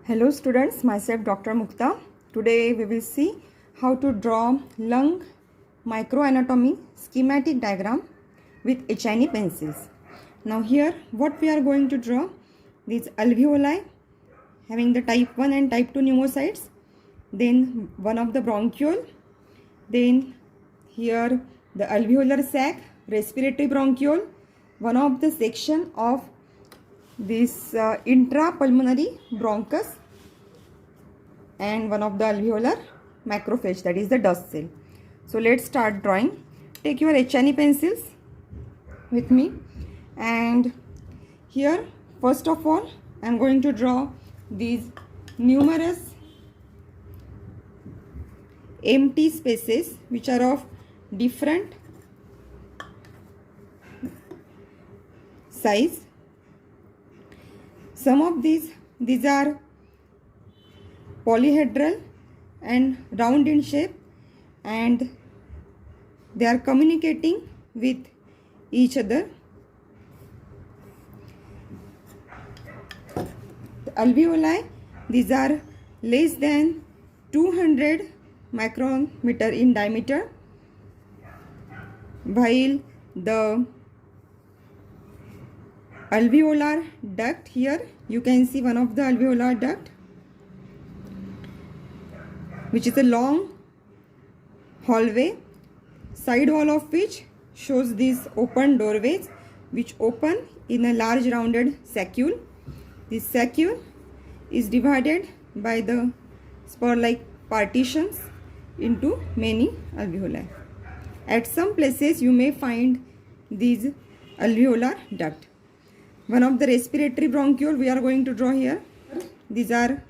Hello students, myself Dr. Mukta. Today we will see how to draw lung microanatomy schematic diagram with HNE pencils. Now here what we are going to draw, these alveoli having the type 1 and type 2 pneumocytes, then one of the bronchiole, then here the alveolar sac, respiratory bronchiole, one of the section of this intrapulmonary bronchus, and one of the alveolar macrophage, that is the dust cell. So let's start drawing. Take your HNE pencils with me, and here first of all I am going to draw these numerous empty spaces which are of different size. Some of these are polyhedral and round in shape, and they are communicating with each other. The alveoli, these are less than 200 micrometer in diameter, while the alveolar duct, here you can see one of the alveolar duct, which is a long hallway, side wall of which shows these open doorways which open in a large rounded saccule. This saccule is divided by the spur-like partitions into many alveoli. At some places you may find these alveolar duct. One of the respiratory bronchiole we are going to draw here. These are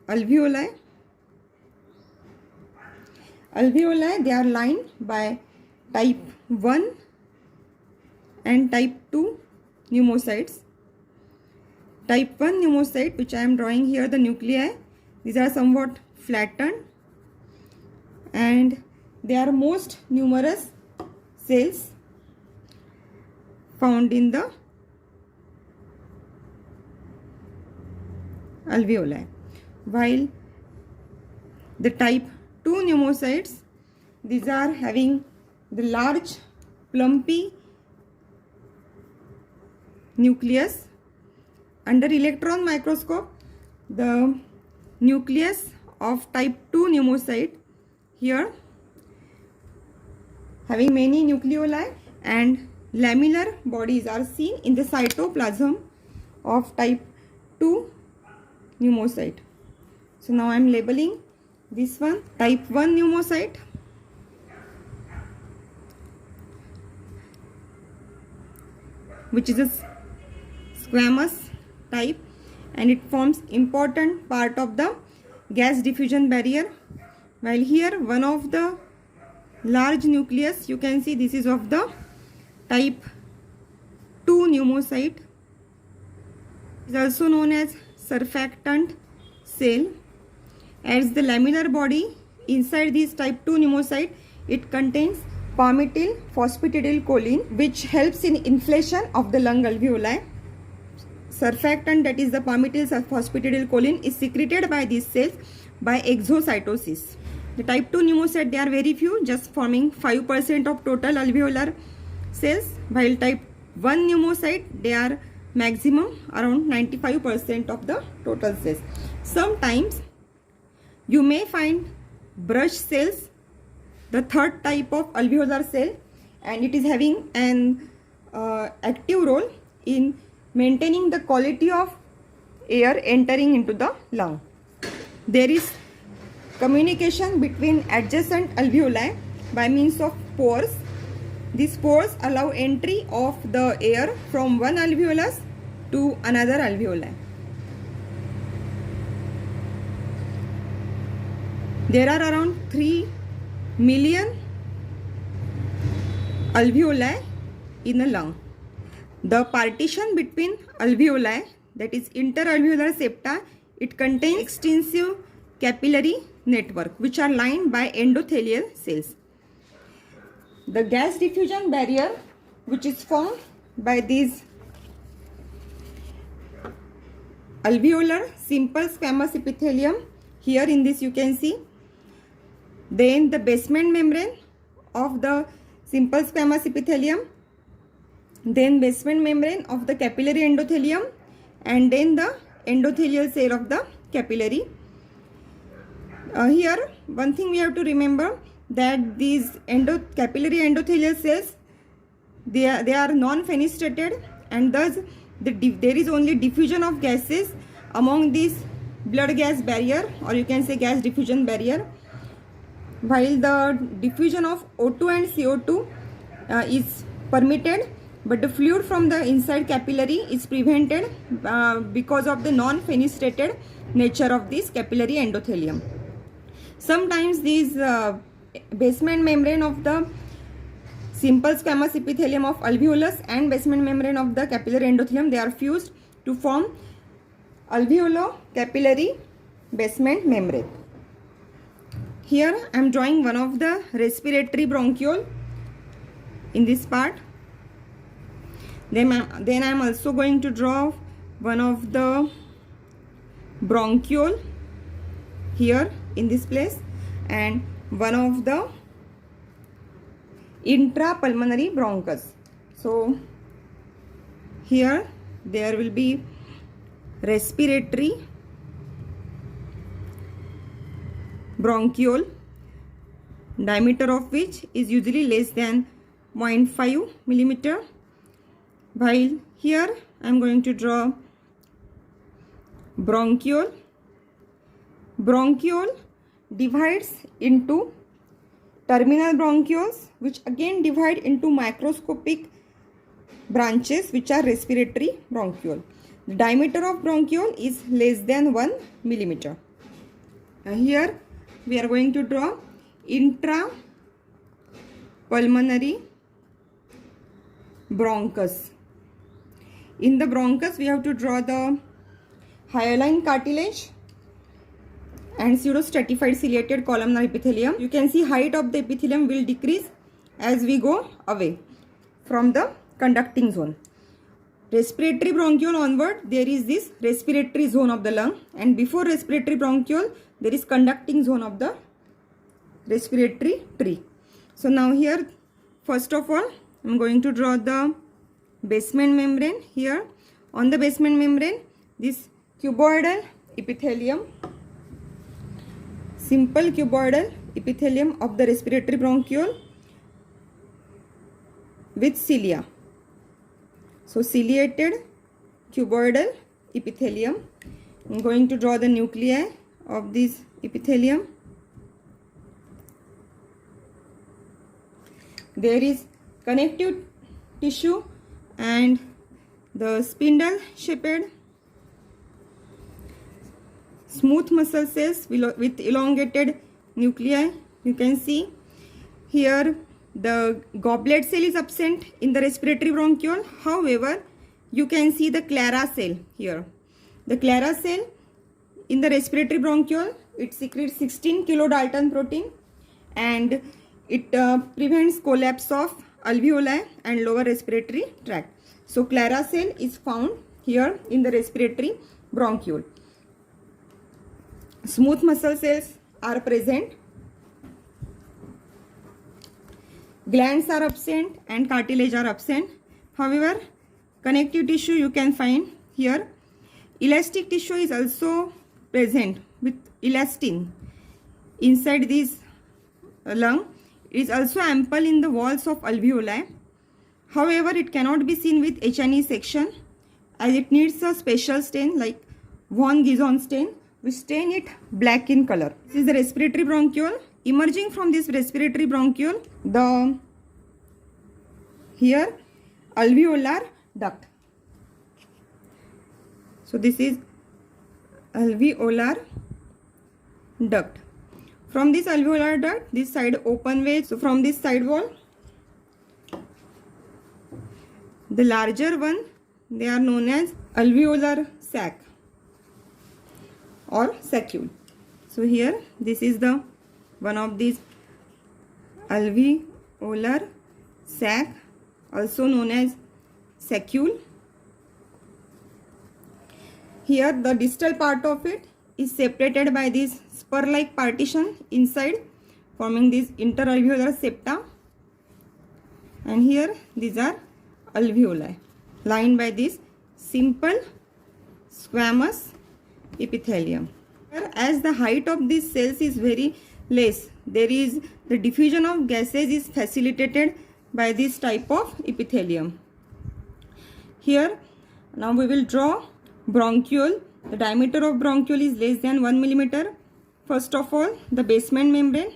alveoli. Alveoli, they are lined by type 1 and type 2 pneumocytes. Type 1 pneumocyte, which I am drawing here, the nuclei, these are somewhat flattened, and they are most numerous cells found in the alveoli, while the type 2 pneumocytes, these are having the large plumpy nucleus. Under electron microscope, the nucleus of type 2 pneumocyte, here having many nucleoli and lamellar bodies are seen in the cytoplasm of type 2 pneumocyte. So now I am labeling this one type 1 pneumocyte, which is a squamous type, and it forms important part of the gas diffusion barrier, while here one of the large nucleus, you can see this is of the type 2 pneumocyte. It is also known as surfactant cell. As the lamellar body inside this type 2 pneumocyte, it contains palmityl phosphatidylcholine, which helps in inflation of the lung alveoli. Surfactant, that is the palmityl phosphatidylcholine, is secreted by these cells by exocytosis. The type 2 pneumocyte, they are very few, just forming 5% of total alveolar cells, while type 1 pneumocyte, they are maximum around 95% of the total cells. Sometimes you may find brush cells, the third type of alveolar cell, and it is having an active role in maintaining the quality of air entering into the lung. There is communication between adjacent alveoli by means of pores. These pores allow entry of the air from one alveolus to another alveoli. There are around 3 million alveoli in a lung. The partition between alveoli, that is interalveolar septa, it contains extensive capillary network which are lined by endothelial cells. The gas diffusion barrier, which is formed by these alveolar simple squamous epithelium. Here in this you can see. Then the basement membrane of the simple squamous epithelium, then basement membrane of the capillary endothelium, and then the endothelial cell of the capillary. Here one thing we have to remember, that these capillary endothelial cells, they are non-fenestrated, and thus there is only diffusion of gases among these blood gas barrier, or you can say gas diffusion barrier, while the diffusion of O2 and CO2 is permitted, but the fluid from the inside capillary is prevented because of the non-fenestrated nature of this capillary endothelium. Sometimes these basement membrane of the simple squamous epithelium of alveolus and basement membrane of the capillary endothelium, they are fused to form alveolo-capillary basement membrane. Here I am drawing one of the respiratory bronchiole in this part. Then I am also going to draw one of the bronchiole here in this place, and one of the intrapulmonary bronchus. So here there will be respiratory bronchiole, diameter of which is usually less than 0.5 millimeter, while here I am going to draw bronchiole. Bronchiole divides into terminal bronchioles, which again divide into microscopic branches, which are respiratory bronchiole. The diameter of bronchiole is less than 1 millimeter. Here we are going to draw intrapulmonary bronchus. In the bronchus we have to draw the hyaline cartilage and pseudostratified ciliated columnar epithelium. You can see height of the epithelium will decrease as we go away from the conducting zone. Respiratory bronchiole onward, there is this respiratory zone of the lung, and before respiratory bronchiole there is conducting zone of the respiratory tree. So now here first of all I am going to draw the basement membrane. Here on the basement membrane, this cuboidal epithelium, simple cuboidal epithelium of the respiratory bronchiole with cilia. So ciliated cuboidal epithelium. I am going to draw the nuclei of this epithelium. There is connective tissue and the spindle shaped smooth muscle cells with elongated nuclei. You can see here the goblet cell is absent in the respiratory bronchiole. However, you can see the Clara cell here. The Clara cell in the respiratory bronchiole, it secretes 16 kilodalton protein, and it prevents collapse of alveoli and lower respiratory tract. So Clara cell is found here in the respiratory bronchiole. Smooth muscle cells are present. Glands are absent and cartilage are absent. However, connective tissue you can find here. Elastic tissue is also present with elastin inside this lung. It is also ample in the walls of alveoli. However, it cannot be seen with H&E section as it needs a special stain like von Gison stain, which stain it black in color. This is the respiratory bronchiole. Emerging from this respiratory bronchiole, the here alveolar duct. So this is alveolar duct. From this alveolar duct, this side open way. So from this side wall, the larger one, they are known as alveolar sac or saccule. So here this is the one of these alveolar sac, also known as saccule. Here the distal part of it is separated by this spur-like partition inside, forming this interalveolar septa, and here these are alveoli lined by this simple squamous epithelium. As the height of these cells is very less, there is the diffusion of gases is facilitated by this type of epithelium. Here now we will draw bronchiole. The diameter of bronchiole is less than 1 millimeter. First of all, the basement membrane,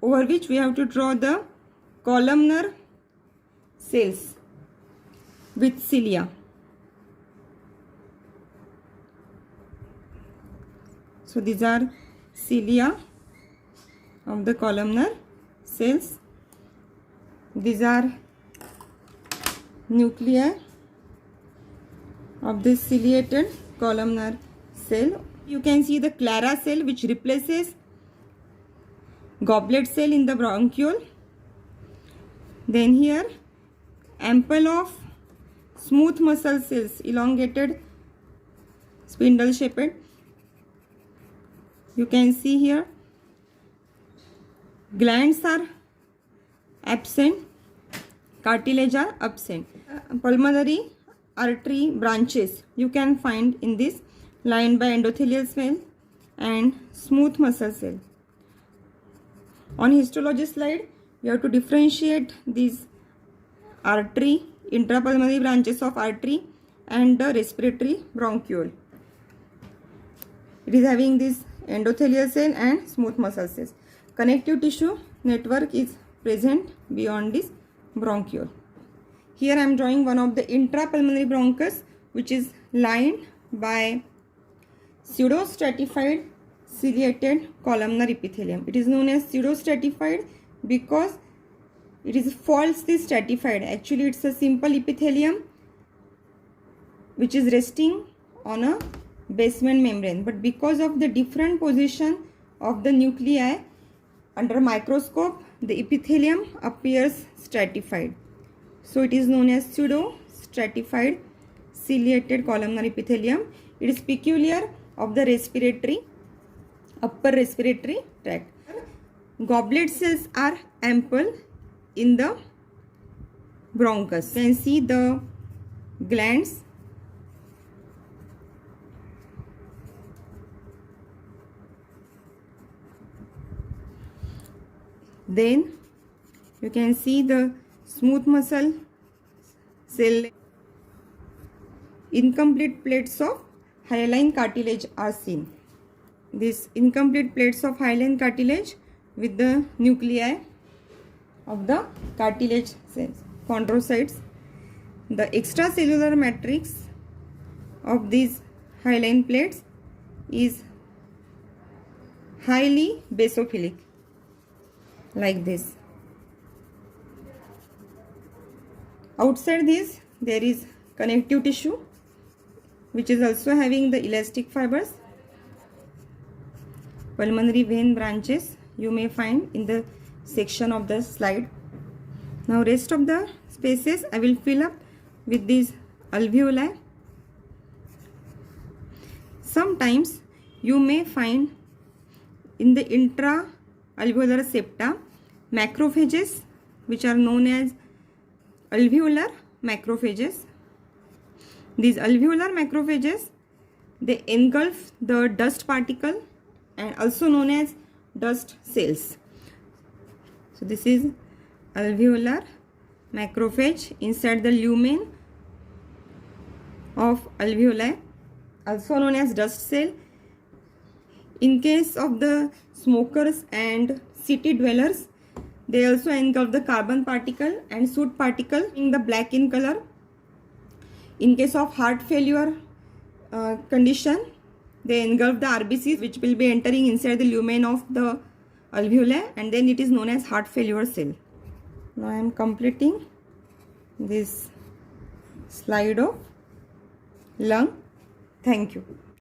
over which we have to draw the columnar cells with cilia. So these are cilia of the columnar cells. These are nuclei of this ciliated columnar cell. You can see the Clara cell, which replaces goblet cell in the bronchiole. Then here ample of smooth muscle cells, elongated spindle shaped. You can see here glands are absent, cartilage are absent. Pulmonary artery branches you can find in this, lined by endothelial cell and smooth muscle cell. On histology slide, you have to differentiate these artery, intrapulmonary branches of artery and the respiratory bronchiole. It is having this endothelial cell and smooth muscle cells. Connective tissue network is present beyond this bronchiole. Here I am drawing one of the intrapulmonary bronchus, which is lined by pseudostratified ciliated columnar epithelium. It is known as pseudostratified because it is falsely stratified. Actually, it's a simple epithelium which is resting on a basement membrane, but because of the different position of the nuclei under microscope, the epithelium appears stratified. So it is known as pseudo-stratified ciliated columnar epithelium. It is peculiar of the respiratory, upper respiratory tract. Goblet cells are ample in the bronchus. You can see the glands. Then you can see the smooth muscle cell. Incomplete plates of hyaline cartilage are seen. These incomplete plates of hyaline cartilage with the nuclei of the cartilage cells, chondrocytes. The extracellular matrix of these hyaline plates is highly basophilic, like this. Outside this, there is connective tissue, which is also having the elastic fibers. Pulmonary vein branches you may find in the section of the slide. Now rest of the spaces I will fill up with these alveoli. Sometimes you may find in the intra-alveolar septa macrophages, which are known as alveolar macrophages. These alveolar macrophages, they engulf the dust particle and also known as dust cells. So this is alveolar macrophage inside the lumen of alveoli, also known as dust cell. In case of the smokers and city dwellers, they also engulf the carbon particle and soot particle in the black in color. In case of heart failure condition, they engulf the RBCs, which will be entering inside the lumen of the alveoli, and then it is known as heart failure cell. Now I am completing this slide of lung. Thank you.